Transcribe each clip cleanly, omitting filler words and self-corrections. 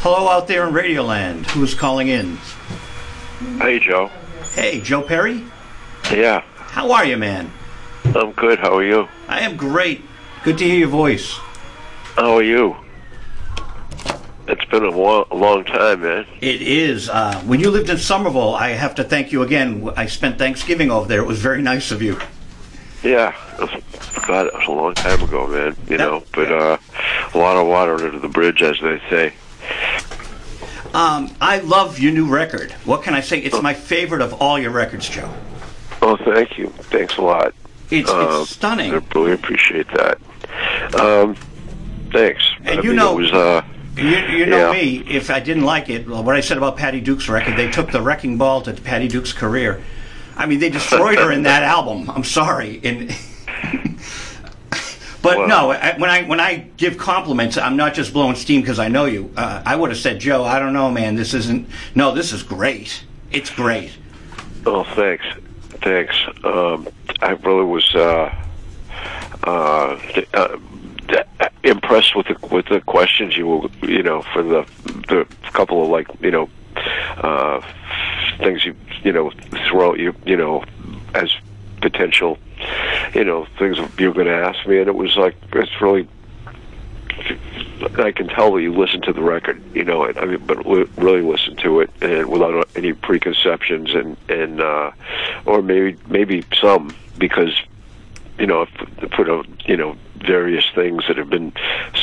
Hello out there in Radioland. Who's calling in? Hey, Joe. Hey, Joe Perry? Yeah. How are you, man? I'm good. How are you? I am great. Good to hear your voice. How are you? It's been a long time, man. It is. When you lived in Somerville, I have to thank you again. I spent Thanksgiving over there. It was very nice of you. Yeah. God, it was a long time ago, man. But a lot of water under the bridge, as they say. I love your new record. What can I say? It's my favorite of all your records, Joe. Oh, thank you. Thanks a lot. It's stunning. I really appreciate that. Thanks. And you know me, if I didn't like it, what I said about Patty Duke's record, they took the wrecking ball to Patty Duke's career. I mean, they destroyed her in that album. I'm sorry. But no, when I give compliments, I'm not just blowing steam because I know you. I would have said, Joe, I don't know, man, this is great. It's great. Oh, thanks. I really was impressed with the questions you for the couple of things you throw out as potential things you're going to ask me, and it was like, it's really, I can tell that you listen to the record, but really listen to it and without any preconceptions and or maybe some, because put various things that have been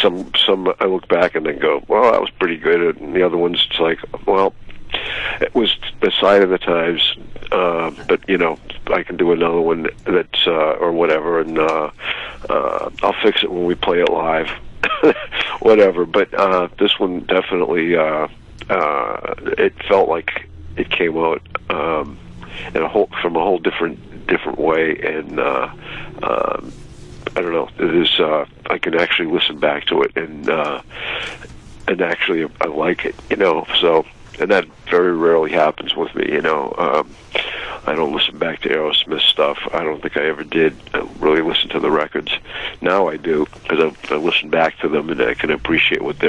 some I look back and then go, well, that was pretty good, and the other ones it's like, well, it was the sign of the times, but I can do another one that's or whatever, and I'll fix it when we play it live. Whatever, but this one definitely it felt like it came out from a whole different way, and I don't know. It is. I can actually listen back to it, and actually I like it. So. And that very rarely happens with me, I don't listen back to Aerosmith stuff. I don't think I ever did really listen to the records. Now I do, because I listen back to them and I can appreciate what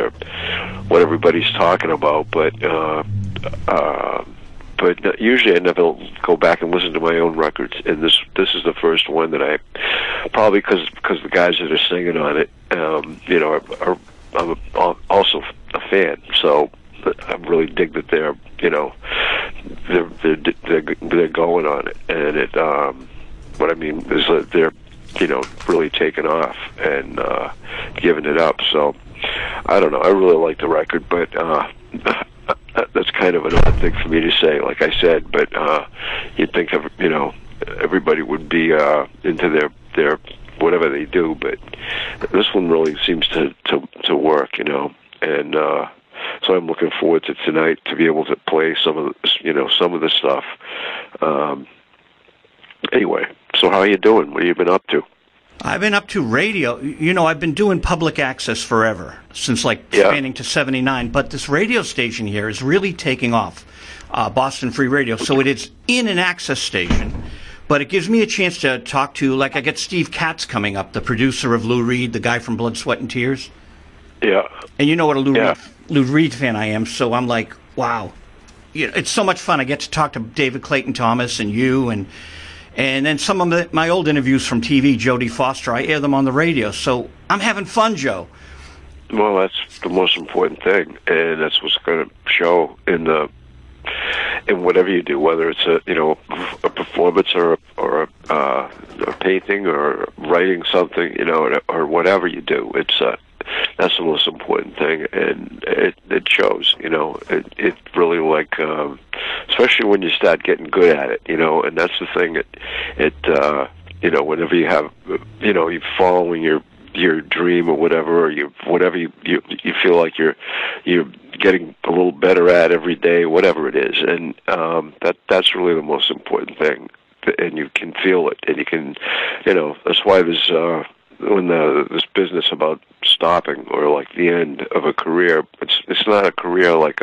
everybody's talking about. But usually I never go back and listen to my own records. And this is the first one that I, probably because the guys that are singing on it, I'm also a fan. So I really dig that they're going on it, and it. What I mean is that they're really taking off and giving it up. So I don't know. I really like the record, but that's kind of an odd thing for me to say. Like I said, but you'd think of everybody would be into their whatever they do, but this one really seems to work, and. So I'm looking forward to tonight to be able to play some of the stuff. Anyway, so how are you doing? What have you been up to? I've been up to radio. I've been doing public access forever, since spanning to 79. But this radio station here is really taking off, Boston Free Radio. So it is in an access station, but it gives me a chance to talk to, I get Steve Katz coming up, the producer of Lou Reed, the guy from Blood, Sweat, and Tears. Yeah. And you know what a Lou Reed fan I am, so I'm like, wow. It's so much fun. I get to talk to David Clayton Thomas and you, and then some of my old interviews from TV, Jodie Foster, I air them on the radio. So I'm having fun, Joe. Well, that's the most important thing, and that's what's going to show in whatever you do, whether it's a performance or a painting or writing something, or whatever you do. It's that's the most important thing, and it shows. It really especially when you start getting good at it, and that's the thing. Whenever you have, you're following your dream or whatever, or whatever you feel like you're getting a little better at every day, whatever it is, and that's really the most important thing, and you can feel it, and you can, that's why there's this business about stopping or the end of a career, it's not a career like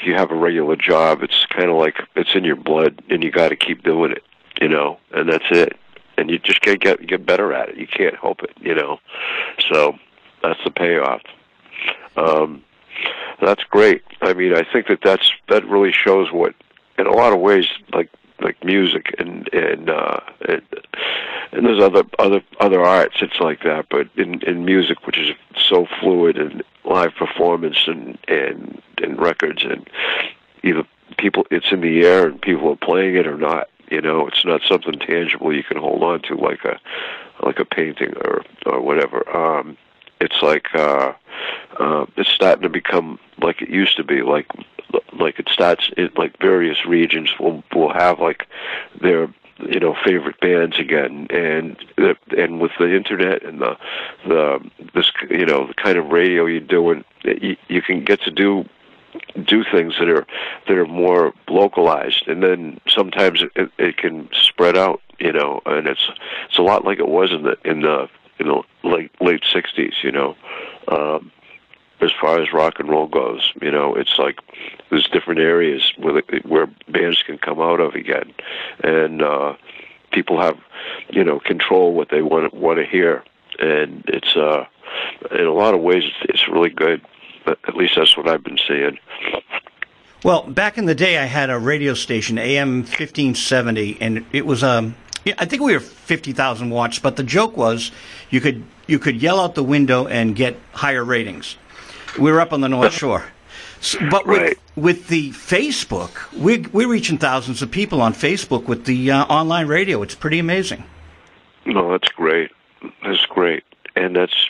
you have a regular job. It's kind of like it's in your blood, and you got to keep doing it, and that's it. And you just can't get better at it. You can't help it, So that's the payoff. That's great. I mean, I think that really shows what, in a lot of ways, like music and there's other arts, it's like that, but in music, which is so fluid, and live performance and records, and either people, it's in the air and people are playing it or not. You know, it's not something tangible you can hold on to like a painting or whatever. It's like it's starting to become like it used to be. Like it starts in like various regions will have like their favorite bands again, and with the internet and the kind of radio you're doing, you can get to do things that are more localized, and then sometimes it can spread out, and it's a lot like it was in the late 60s, as far as rock and roll goes. It's like there's different areas where bands can come out of again, and people have control what they want to hear, and it's in a lot of ways it's really good. But at least that's what I've been seeing. Well, back in the day, I had a radio station, AM 1570, and it was I think we were 50,000 watts. But the joke was, you could yell out the window and get higher ratings. We were up on the North Shore, but with the Facebook, we're reaching thousands of people on Facebook with the online radio. It's pretty amazing. No, that's great. That's great, and that's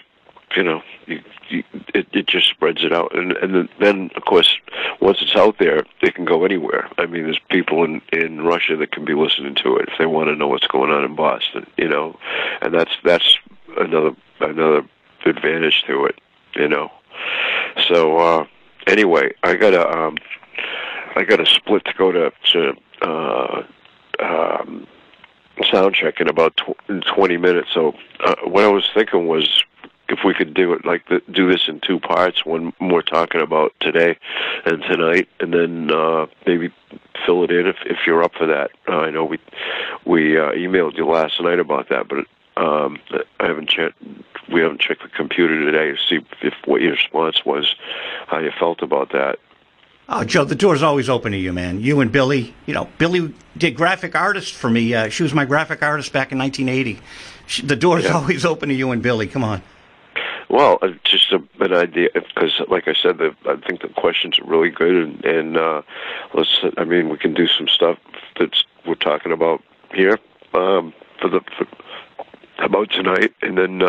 it just spreads it out, and then of course once it's out there, it can go anywhere. I mean, there's people in Russia that can be listening to it if they want to know what's going on in Boston, and that's another advantage to it, So anyway, I got a split to go to sound check in about 20 minutes. So what I was thinking was, if we could do it do this in two parts, one more talking about today and tonight, and then maybe fill it in if you're up for that. I know we emailed you last night about that, but we haven't checked the computer today to see if what your response was, how you felt about that. Oh, Joe, the door's always open to you, man. You and Billy. Billy did graphic artist for me. She was my graphic artist back in 1980. The door's always open to you and Billy. Come on. Well, just an idea, because, like I said, I think the questions are really good, and we can do some stuff we're talking about here about tonight, and then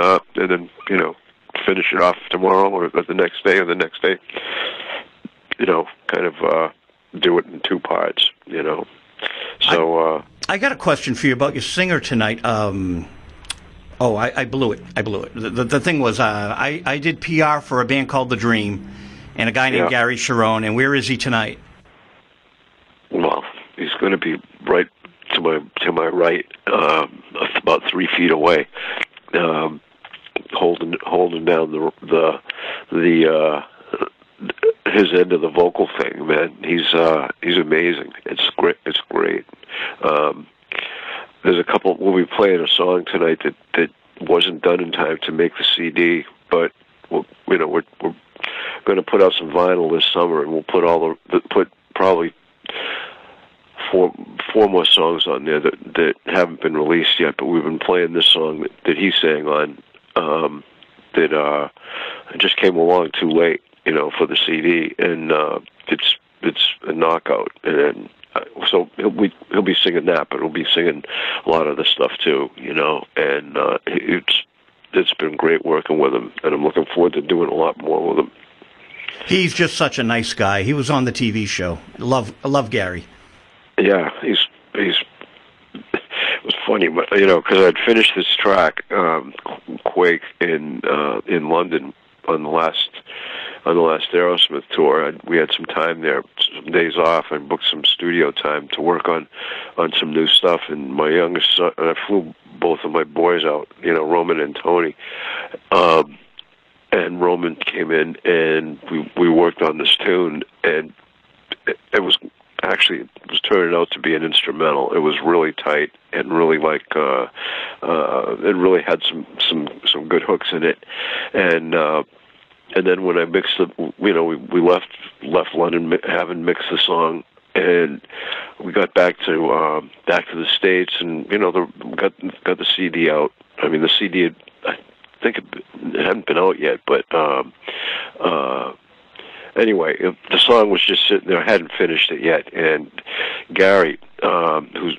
finish it off tomorrow or the next day or the next day. Kind of do it in two parts. So I got a question for you about your singer tonight. I blew it. The thing was, I did PR for a band called The Dream, and a guy named Gary Sharon. And where is he tonight? Well, he's going to be right to my right, about 3 feet away, holding down the his end of the vocal thing. Man, he's amazing. It's great. It's great. There's a couple. We'll be playing a song tonight that wasn't done in time to make the CD, but we're going to put out some vinyl this summer, and we'll put probably four more songs on there that haven't been released yet. But we've been playing this song that he sang on that just came along too late, for the CD, and it's a knockout. And so he'll be singing that, but he'll be singing a lot of the stuff too, and it's been great working with him, and I'm looking forward to doing a lot more with him. He's just such a nice guy. He was on the TV show. I love Gary. Yeah, he's it was funny, but because I'd finished this track, Quake, in London on the last Aerosmith tour. We had some time there, some days off, and booked some studio time to work on some new stuff. And my youngest son, and I flew both of my boys out, Roman and Tony. And Roman came in, and we worked on this tune, and it was turning out to be an instrumental. It was really tight and really it really had some good hooks in it, and and then when I mixed it, we left London having mixed the song, and we got back to the States, and got the CD out. I mean, the CD I think it hadn't been out yet, but anyway, the song was just sitting there. I hadn't finished it yet, and Gary, who's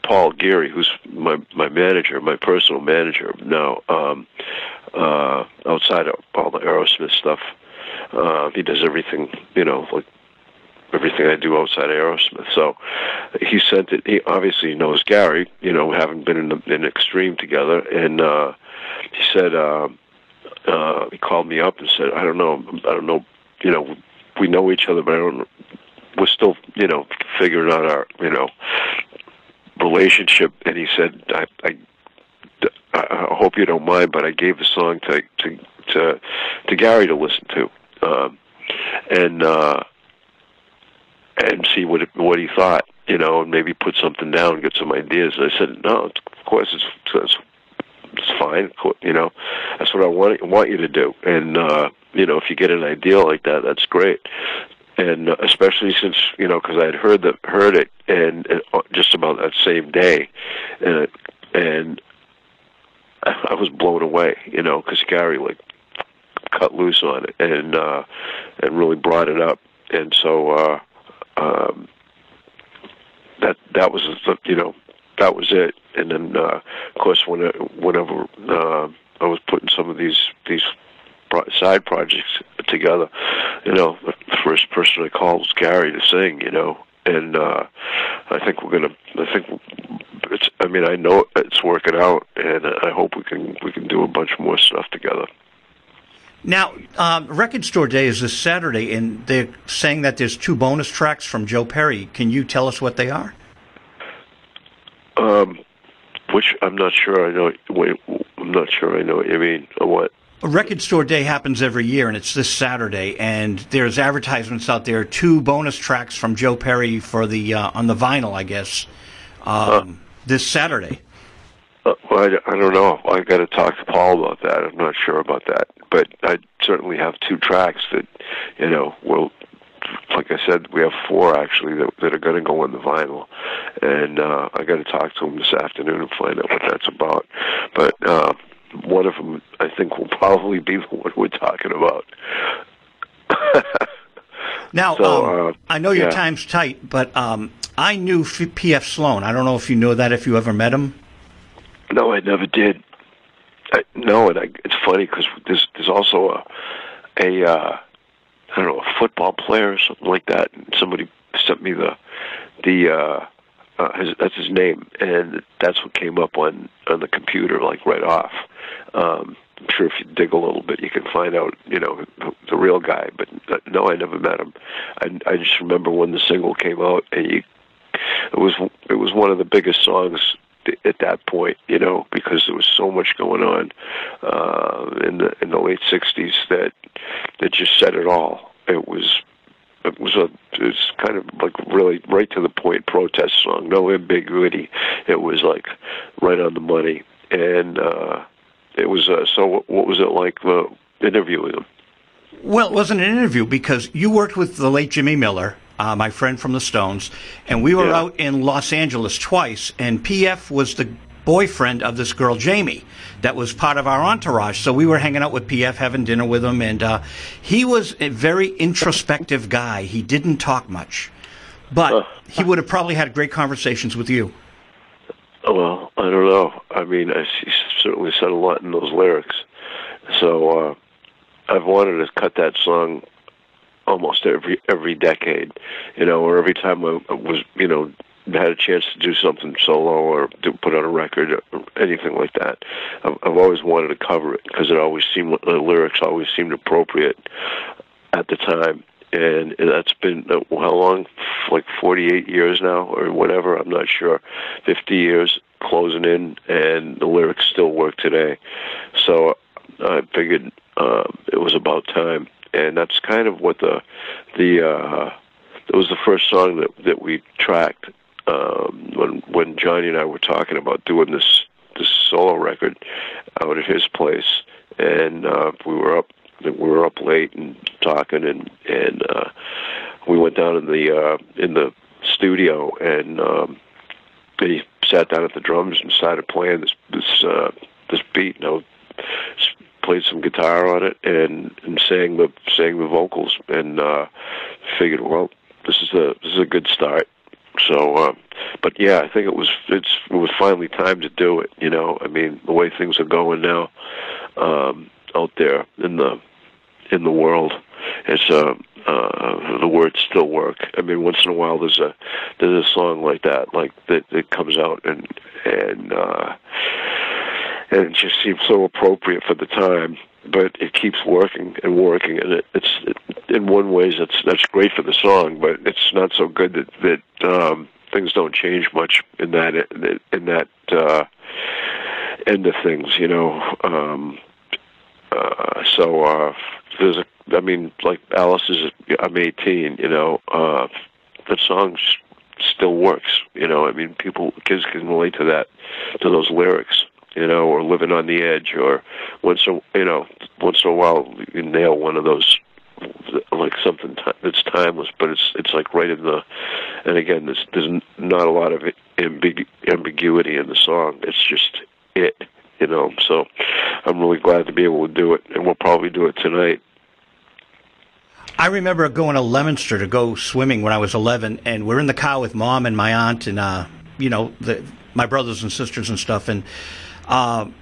Paul Geary, who's my manager, my personal manager now, outside of all the Aerosmith stuff, he does everything, like everything I do outside of Aerosmith. So he sent it. He obviously knows Gary, having been in Extreme together, and he said he called me up and said, I don't know, we know each other, but I don't. We're still, figuring out our, relationship. And he said, I hope you don't mind, but I gave the song to Gary to listen to, and see what he thought, and maybe put something down, get some ideas. And I said, no, of course it's fine. That's what I want you to do. And if you get an idea like that, that's great. And especially since because I had heard it, and just about that same day, and I was blown away, because Gary cut loose on it and really brought it up, and so that was that was it. And then of course whenever I was putting some of these side projects together, the first person I called was Gary to sing, and I think I know it's working out, and I hope we can do a bunch more stuff together. Now, Record Store Day is this Saturday, and they're saying that there's 2 bonus tracks from Joe Perry. Can you tell us what they are? Which I'm not sure I know. I'm not sure I know what you mean. Or what? Record Store Day happens every year, and it's this Saturday. And there's advertisements out there, 2 bonus tracks from Joe Perry for the on the vinyl, I guess, this Saturday. Well, I don't know. I got to talk to Paul about that. I'm not sure about that, but I certainly have 2 tracks that, will. Like I said, we have 4 actually that are going to go on the vinyl, and I got to talk to him this afternoon and find out what that's about. But one of them, I think, will probably be the one we're talking about. Now, so, I know your time's tight, but I knew P.F. Sloan. I don't know if you know that, if you ever met him. No, I never did. It's funny because there's also a I don't know, a football player or something like that. And somebody sent me that's his name, and that's what came up on the computer, right off. I'm sure if you dig a little bit, you can find out, the real guy. But no, I never met him. I just remember when the single came out, and it was one of the biggest songs at that point, because there was so much going on in the late '60s that just said it all. It was kind of really right to the point protest song, no ambiguity. It was right on the money, and it was. So, what was it like interviewing him? Well, it wasn't an interview because you worked with the late Jimmy Miller, my friend from the Stones, and we were out in Los Angeles twice, and P.F. was the boyfriend of this girl, Jamie, that was part of our entourage. So we were hanging out with P.F., having dinner with him, and he was a very introspective guy. He didn't talk much, but he would have probably had great conversations with you. Well, I don't know. I mean, he certainly said a lot in those lyrics. So I've wanted to cut that song almost every decade, or every time I was, had a chance to do something solo or to put on a record or anything like that. I've always wanted to cover it because the lyrics always seemed appropriate at the time. And that's been, how long? 48 years now or whatever, I'm not sure. 50 years closing in, and the lyrics still work today. So I figured it was about time. And that's kind of what it was the first song that we tracked when Johnny and I were talking about doing this solo record out at his place, and we were up late and talking, and we went down in the studio, and he sat down at the drums and started playing this beat, and I played some guitar on it and sang the vocals, and figured, well, this is a good start. So, but yeah, I think it was finally time to do it. You know, I mean, the way things are going now out there in the world, it's the words still work. I mean, once in a while there's a song like that comes out and it just seems so appropriate for the time, but it keeps working and working, and it's in one ways that's great for the song, but it's not so good that things don't change much in that end of things, you know. So like Alice's I'm 18, you know, that song still works, you know. I mean, kids can relate to those lyrics, you know, or Living on the Edge, or once in a while you nail one of those, like something that's timeless, but it's like right in the, and again, there's not a lot of ambiguity in the song. It's just it, you know. So I'm really glad to be able to do it, and we'll probably do it tonight. I remember going to Leominster to go swimming when I was 11, and we're in the car with Mom and my aunt and my brothers and sisters and stuff, and on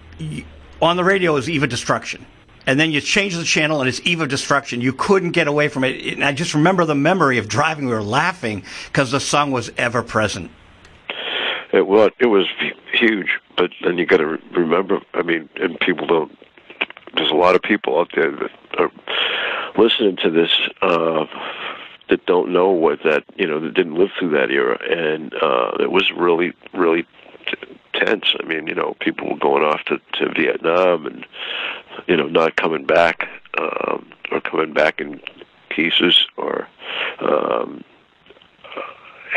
the radio is Eve of Destruction. And then you change the channel and it's Eve of Destruction. You couldn't get away from it. And I just remember the memory of driving. We were laughing because the song was ever present. It was huge, but then you got to remember, I mean, and people don't, there's a lot of people out there that are listening to this that don't know what that, you know, that didn't live through that era. And it was really, really tense. I mean, you know, people were going off to Vietnam and, you know, not coming back, or coming back in pieces, or,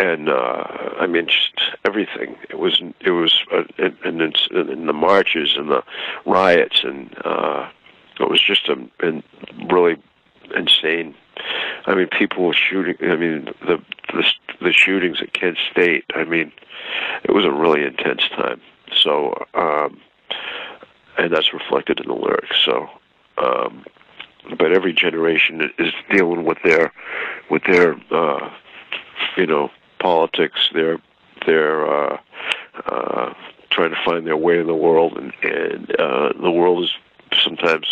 I mean, just everything. It was, and the marches and the riots, and it was just really insane. I mean, people were shooting. I mean, the shootings at Kent State. I mean, it was a really intense time. So, and that's reflected in the lyrics. So, but every generation is dealing with their you know, politics. They're trying to find their way in the world, and the world is sometimes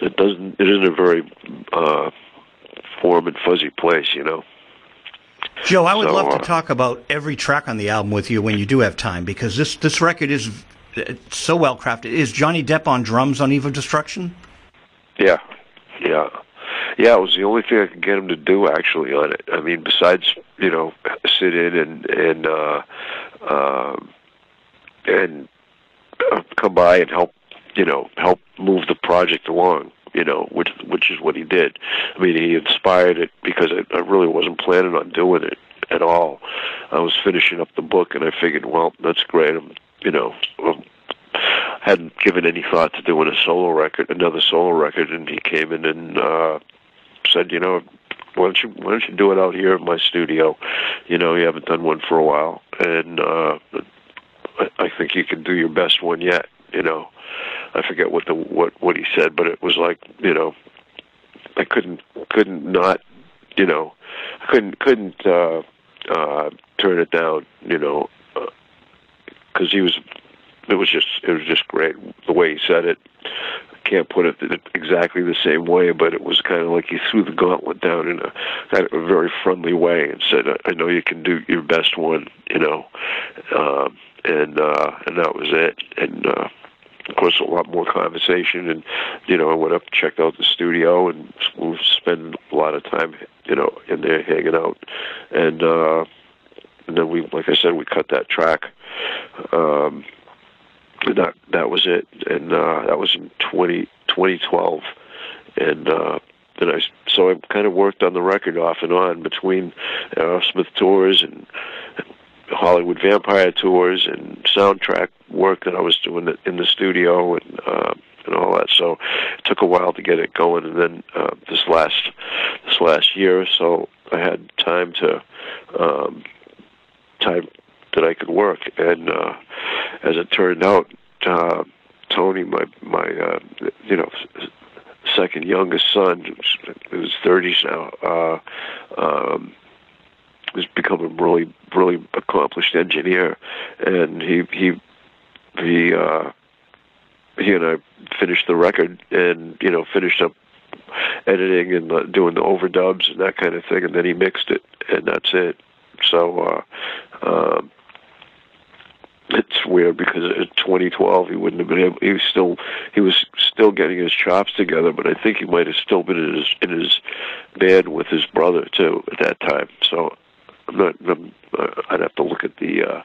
it isn't a very warm and fuzzy place, you know. Joe, I would love to talk about every track on the album with you when you do have time, because this record is so well crafted. Is Johnny Depp on drums on Eve of Destruction? Yeah. It was the only thing I could get him to do actually on it. I mean, besides, you know, sit in and come by and help move the project along, you know, which is what he did. I mean, he inspired it, because I really wasn't planning on doing it at all. I was finishing up the book, and I figured, well, that's great. Hadn't given any thought to doing another solo record, and he came in and said, you know, why don't you do it out here in my studio? You know, you haven't done one for a while, and I think you can do your best one yet. You know, I forget what he said, but it was like, you know, I couldn't not, you know, I couldn't turn it down, you know, because it was just great the way he said it. I can't put it exactly the same way, but it was kind of like he threw the gauntlet down in a very friendly way and said, I know you can do your best one, you know, and that was it. And of course, a lot more conversation, and, you know, I went up and checked out the studio, and we spent a lot of time, you know, in there hanging out, and then we, like I said, we cut that track. That was it, and that was in 2012, and then I kind of worked on the record off and on between Aerosmith tours and Hollywood Vampire tours and soundtrack work that I was doing in the studio, and and all that. So it took a while to get it going, and then this last year or so, I had time that I could work, and as it turned out, Tony, my second youngest son, who's 30s now, has become a really accomplished engineer, and he and I finished the record, and finished up editing and doing the overdubs and that kind of thing, and then he mixed it, and that's it. So it's weird because in 2012 he wouldn't have been able. He was still getting his chops together, but I think he might have still been in his band with his brother too at that time. So I'd have to look at the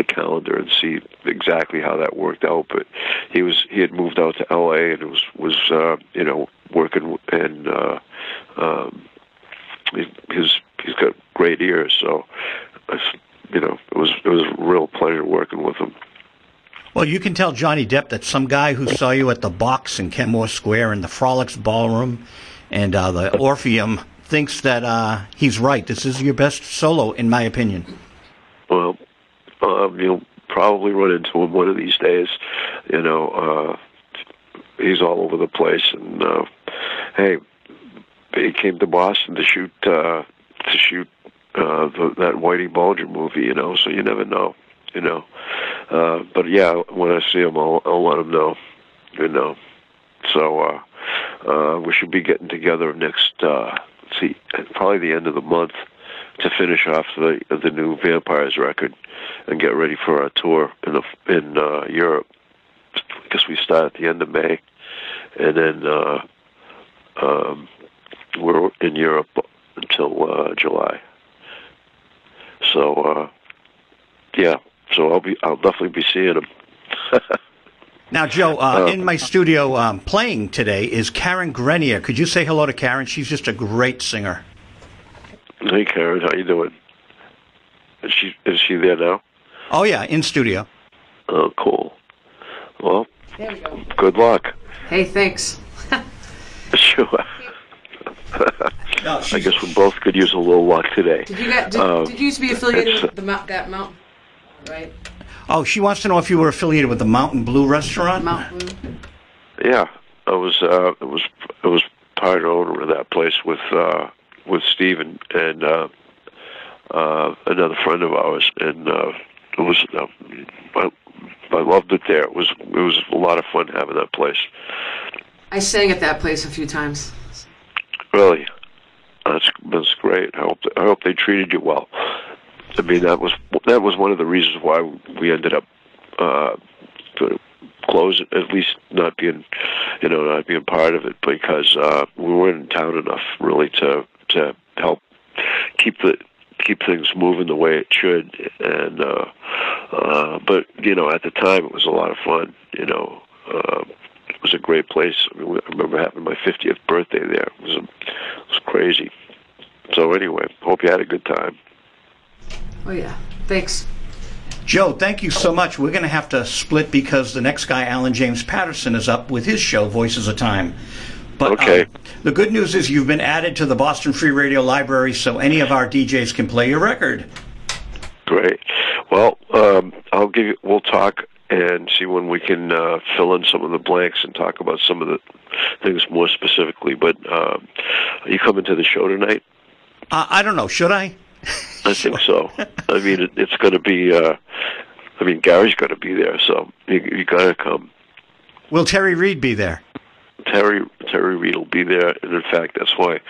calendar and see exactly how that worked out. But he had moved out to L.A. and was working, and he's got great ears. So it was a real pleasure working with him. Well, you can tell Johnny Depp that some guy who saw you at the Box in Kenmore Square and the Frolics Ballroom and the Orpheum thinks that he's right. This is your best solo, in my opinion. Well, you'll probably run into him one of these days. He's all over the place, and hey, he came to Boston to shoot that Whitey Bulger movie. So you never know. But yeah, when I see him, I'll let him know. So we should be getting together next. Probably the end of the month to finish off the new Vampires record and get ready for our tour in Europe. I guess we start at the end of May, and then we're in Europe until July. So yeah, so I'll definitely be seeing him. Now, Joe, in my studio playing today is Karen Grenier. Could you say hello to Karen? She's just a great singer. Hey, Karen, how you doing? Is she there now? Oh yeah, in studio. Oh, cool. Well, there we go. Good luck. Hey, thanks. Sure. No, I guess we both could use a little luck today. Did you used to be affiliated with that mountain, right? Oh, she wants to know if you were affiliated with the Mountain Blue restaurant. Mountain Blue. Yeah, I was part owner of that place with Stephen and another friend of ours, and it was I loved it there. It was a lot of fun having that place. I sang at that place a few times. Really, that's great. I hope they treated you well. I mean, that was one of the reasons why we ended up closing, at least not being part of it, because we weren't in town enough really to help keep things moving the way it should. And but at the time it was a lot of fun. It was a great place. I mean, I remember having my 50th birthday there. It was crazy. So anyway, hope you had a good time. Oh yeah, thanks. Joe, thank you so much. We're going to have to split because the next guy, Alan James Patterson, is up with his show, Voices of Time. But okay. The good news is you've been added to the Boston Free Radio Library, so any of our DJs can play your record. Great. Well, we'll talk and see when we can fill in some of the blanks and talk about some of the things more specifically. But are you coming to the show tonight? I don't know. Should I? I think so. I mean, it's going to be. Gary's going to be there, so you got to come. Will Terry Reid be there? Terry Reid will be there, and in fact, that's why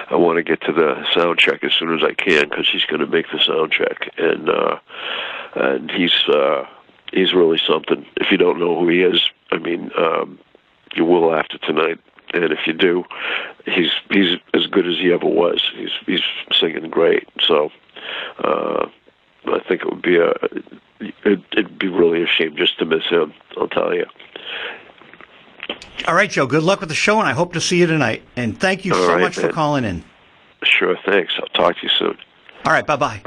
I want to get to the sound check as soon as I can, because he's going to make the sound check, and he's really something. If you don't know who he is, you will after tonight. And if you do, he's as good as he ever was. He's singing great. So I think it would be it'd be really a shame just to miss him. I'll tell you. All right, Joe. Good luck with the show, and I hope to see you tonight. And thank you so much for calling in. Sure. Thanks. I'll talk to you soon. All right. Bye-bye.